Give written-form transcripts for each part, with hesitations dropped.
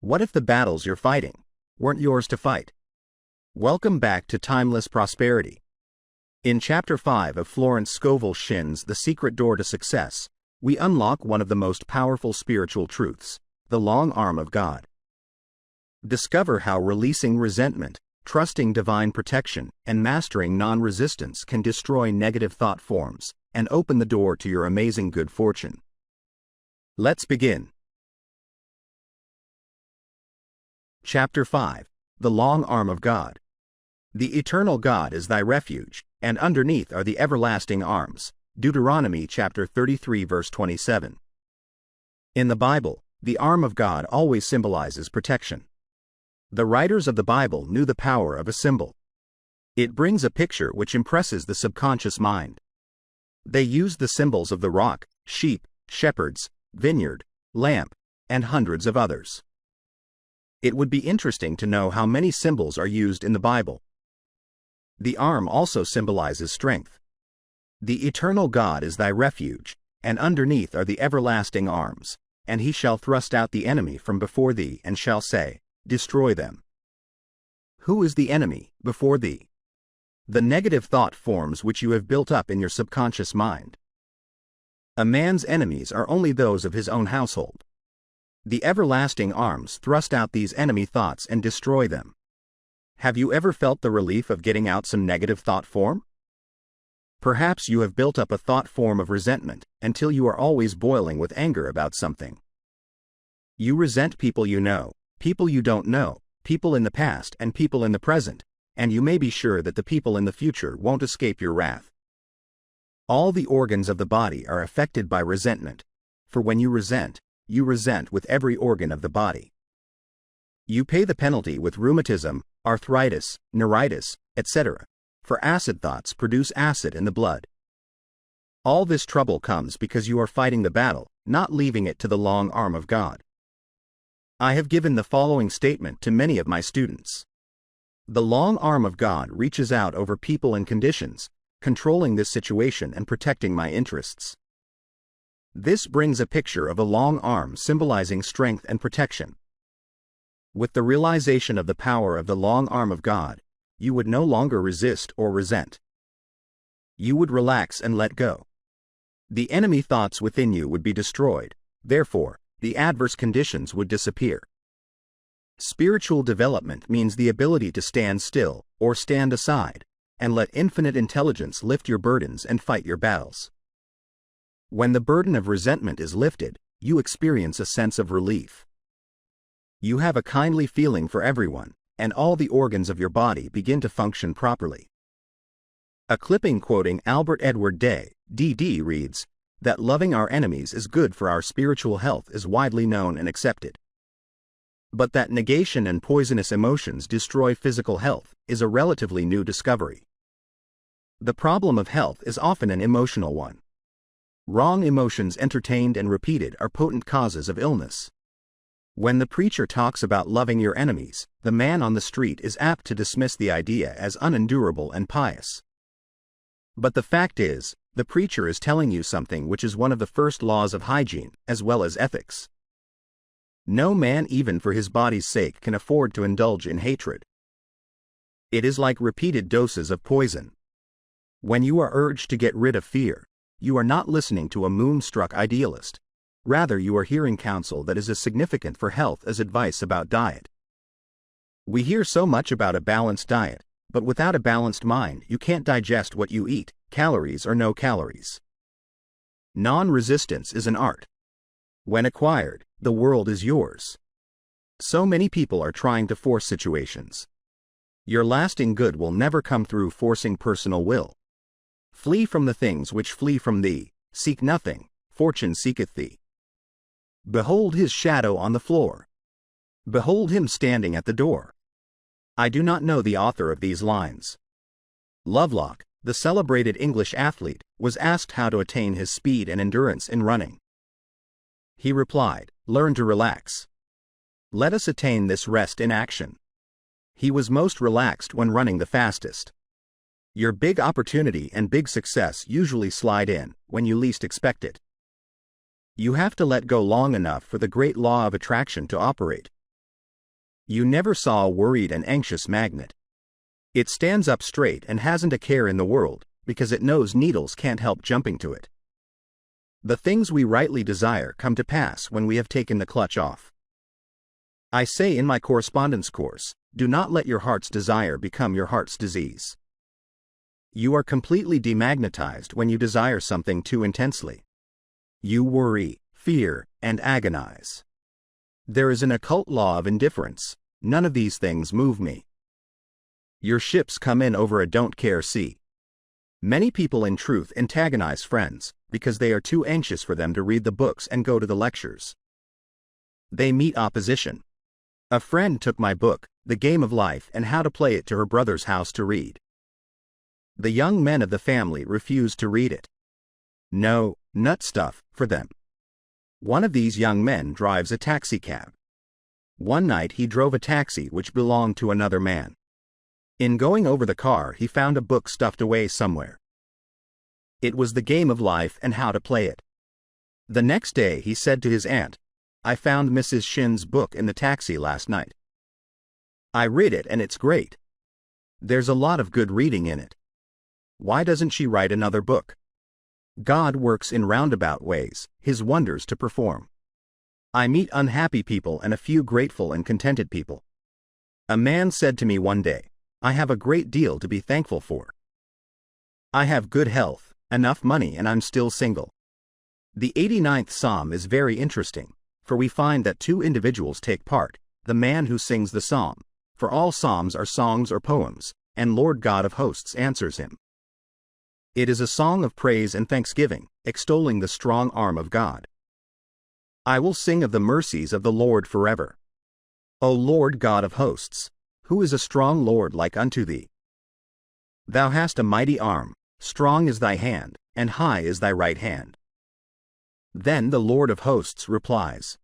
What if the battles you're fighting weren't yours to fight? Welcome back to Timeless Prosperity. In Chapter 5 of Florence Scovel Shinn's The Secret Door to Success, we unlock one of the most powerful spiritual truths, the long arm of God. Discover how releasing resentment, trusting divine protection, and mastering non-resistance can destroy negative thought forms and open the door to your amazing good fortune. Let's begin. Chapter 5. The Long Arm of God. The eternal God is thy refuge, and underneath are the everlasting arms. Deuteronomy chapter 33 verse 27. In the Bible, the arm of God always symbolizes protection. The writers of the Bible knew the power of a symbol. It brings a picture which impresses the subconscious mind. They used the symbols of the rock, sheep, shepherds, vineyard, lamp, and hundreds of others. It would be interesting to know how many symbols are used in the Bible. The arm also symbolizes strength. The eternal God is thy refuge, and underneath are the everlasting arms, and he shall thrust out the enemy from before thee and shall say, Destroy them. Who is the enemy before thee? The negative thought forms which you have built up in your subconscious mind. A man's enemies are only those of his own household. The everlasting arms thrust out these enemy thoughts and destroy them. Have you ever felt the relief of getting out some negative thought form? Perhaps you have built up a thought form of resentment until you are always boiling with anger about something. You resent people you know, people you don't know, people in the past and people in the present, and you may be sure that the people in the future won't escape your wrath. All the organs of the body are affected by resentment, for when you resent with every organ of the body. You pay the penalty with rheumatism, arthritis, neuritis, etc., for acid thoughts produce acid in the blood. All this trouble comes because you are fighting the battle, not leaving it to the long arm of God. I have given the following statement to many of my students. The long arm of God reaches out over people and conditions, controlling this situation and protecting my interests. This brings a picture of a long arm symbolizing strength and protection. With the realization of the power of the long arm of God, you would no longer resist or resent. You would relax and let go. The enemy thoughts within you would be destroyed, therefore, the adverse conditions would disappear. Spiritual development means the ability to stand still or stand aside and let infinite intelligence lift your burdens and fight your battles. When the burden of resentment is lifted, you experience a sense of relief. You have a kindly feeling for everyone, and all the organs of your body begin to function properly. A clipping quoting Albert Edward Day, D.D. reads, that loving our enemies is good for our spiritual health is widely known and accepted. But that negation and poisonous emotions destroy physical health is a relatively new discovery. The problem of health is often an emotional one. Wrong emotions entertained and repeated are potent causes of illness. When the preacher talks about loving your enemies, the man on the street is apt to dismiss the idea as unendurable and pious. But the fact is, the preacher is telling you something which is one of the first laws of hygiene, as well as ethics. No man even for his body's sake can afford to indulge in hatred. It is like repeated doses of poison. When you are urged to get rid of fear, you are not listening to a moonstruck idealist. Rather, you are hearing counsel that is as significant for health as advice about diet. We hear so much about a balanced diet, but without a balanced mind, you can't digest what you eat, calories or no calories. Non-resistance is an art. When acquired, the world is yours. So many people are trying to force situations. Your lasting good will never come through forcing personal will. Flee from the things which flee from thee, seek nothing, fortune seeketh thee. Behold his shadow on the floor. Behold him standing at the door. I do not know the author of these lines. Lovelock, the celebrated English athlete, was asked how to attain his speed and endurance in running. He replied, Learn to relax. Let us attain this rest in action. He was most relaxed when running the fastest. Your big opportunity and big success usually slide in when you least expect it. You have to let go long enough for the great law of attraction to operate. You never saw a worried and anxious magnet. It stands up straight and hasn't a care in the world, because it knows needles can't help jumping to it. The things we rightly desire come to pass when we have taken the clutch off. I say in my correspondence course, do not let your heart's desire become your heart's disease. You are completely demagnetized when you desire something too intensely. You worry, fear, and agonize. There is an occult law of indifference. None of these things move me. Your ships come in over a don't care sea. Many people in truth antagonize friends because they are too anxious for them to read the books and go to the lectures. They meet opposition. A friend took my book, The Game of Life and How to Play It, to her brother's house to read. The young men of the family refused to read it. No, nut stuff, for them. One of these young men drives a taxicab. One night he drove a taxi which belonged to another man. In going over the car he found a book stuffed away somewhere. It was The Game of Life and How to Play It. The next day he said to his aunt, I found Mrs. Shinn's book in the taxi last night. I read it and it's great. There's a lot of good reading in it. Why doesn't she write another book? God works in roundabout ways, His wonders to perform. I meet unhappy people and a few grateful and contented people. A man said to me one day, I have a great deal to be thankful for. I have good health, enough money, and I'm still single. The 89th Psalm is very interesting, for we find that two individuals take part, the man who sings the psalm, for all psalms are songs or poems, and Lord God of hosts answers him. It is a song of praise and thanksgiving, extolling the strong arm of God. I will sing of the mercies of the Lord forever. O Lord God of hosts, who is a strong Lord like unto thee? Thou hast a mighty arm, strong is thy hand, and high is thy right hand. Then the Lord of hosts replies,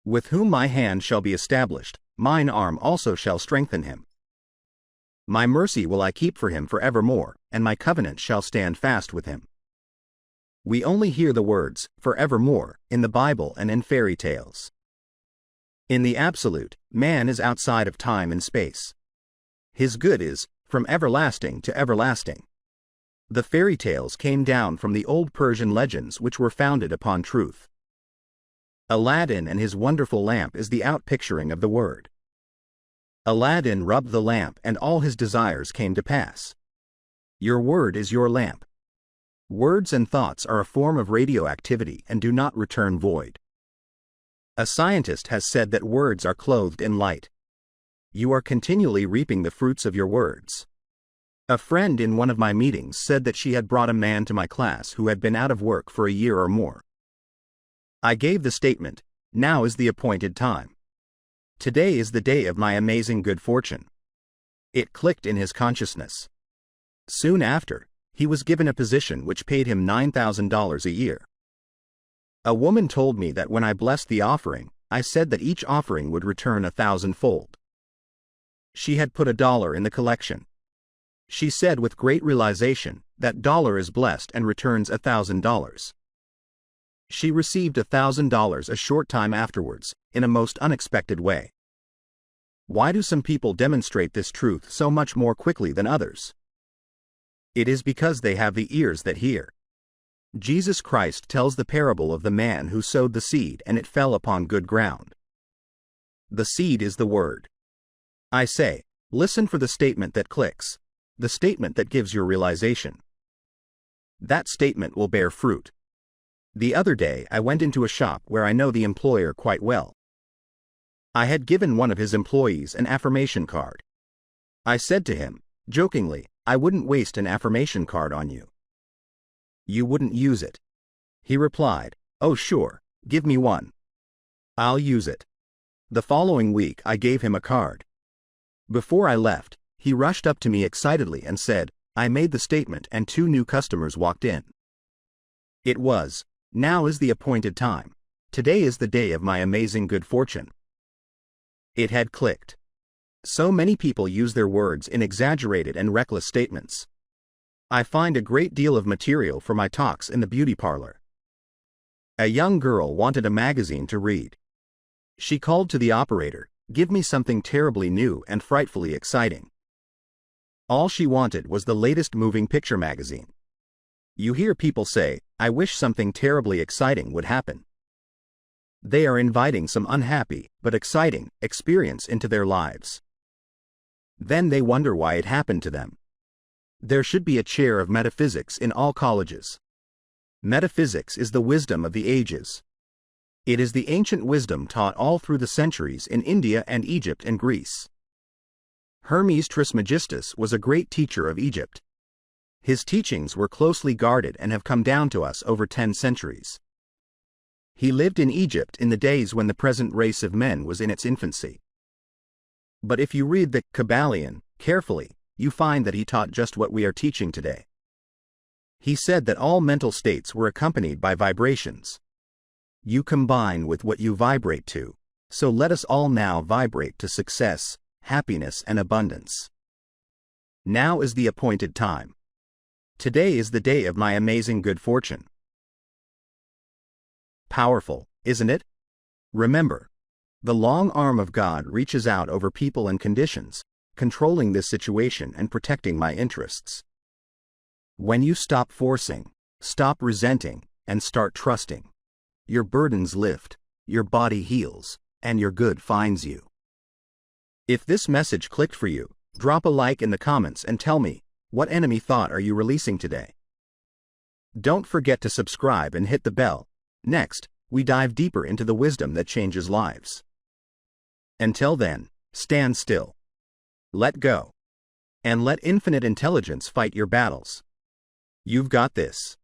with whom my hand shall be established, mine arm also shall strengthen him. My mercy will I keep for him forevermore, and my covenant shall stand fast with him. We only hear the words, forevermore, in the Bible and in fairy tales. In the absolute, man is outside of time and space. His good is, from everlasting to everlasting. The fairy tales came down from the old Persian legends which were founded upon truth. Aladdin and his wonderful lamp is the outpicturing of the word. Aladdin rubbed the lamp and all his desires came to pass. Your word is your lamp. Words and thoughts are a form of radioactivity and do not return void. A scientist has said that words are clothed in light. You are continually reaping the fruits of your words. A friend in one of my meetings said that she had brought a man to my class who had been out of work for a year or more. I gave the statement, now is the appointed time. Today is the day of my amazing good fortune. It clicked in his consciousness. Soon after, he was given a position which paid him $9,000 a year. A woman told me that when I blessed the offering, I said that each offering would return 1,000-fold. She had put $1 in the collection. She said with great realization, that dollar is blessed and returns $1,000. She received $1,000 a short time afterwards, in a most unexpected way. Why do some people demonstrate this truth so much more quickly than others? It is because they have the ears that hear. Jesus Christ tells the parable of the man who sowed the seed and it fell upon good ground. The seed is the word. I say, listen for the statement that clicks, the statement that gives your realization. That statement will bear fruit. The other day I went into a shop where I know the employer quite well. I had given one of his employees an affirmation card. I said to him, jokingly, I wouldn't waste an affirmation card on you. You wouldn't use it. He replied, oh sure, give me one. I'll use it. The following week I gave him a card. Before I left, he rushed up to me excitedly and said, I made the statement and 2 new customers walked in. It was, now is the appointed time. Today is the day of my amazing good fortune. It had clicked. So many people use their words in exaggerated and reckless statements. I find a great deal of material for my talks in the beauty parlor. A young girl wanted a magazine to read. She called to the operator, Give me something terribly new and frightfully exciting. All she wanted was the latest moving picture magazine. You hear people say, "I wish something terribly exciting would happen." They are inviting some unhappy, but exciting, experience into their lives. Then they wonder why it happened to them. There should be a chair of metaphysics in all colleges. Metaphysics is the wisdom of the ages. It is the ancient wisdom taught all through the centuries in India and Egypt and Greece. Hermes Trismegistus was a great teacher of Egypt. His teachings were closely guarded and have come down to us over 10 centuries. He lived in Egypt in the days when the present race of men was in its infancy. But if you read the Kabbalion carefully, you find that he taught just what we are teaching today. He said that all mental states were accompanied by vibrations. You combine with what you vibrate to, so let us all now vibrate to success, happiness and abundance. Now is the appointed time. Today is the day of my amazing good fortune. Powerful, isn't it? Remember, the long arm of God reaches out over people and conditions, controlling this situation and protecting my interests. When you stop forcing, stop resenting, and start trusting, your burdens lift, your body heals, and your good finds you. If this message clicked for you, drop a like in the comments and tell me, what enemy thought are you releasing today? Don't forget to subscribe and hit the bell. Next, we dive deeper into the wisdom that changes lives. Until then, stand still. Let go. And let infinite intelligence fight your battles. You've got this.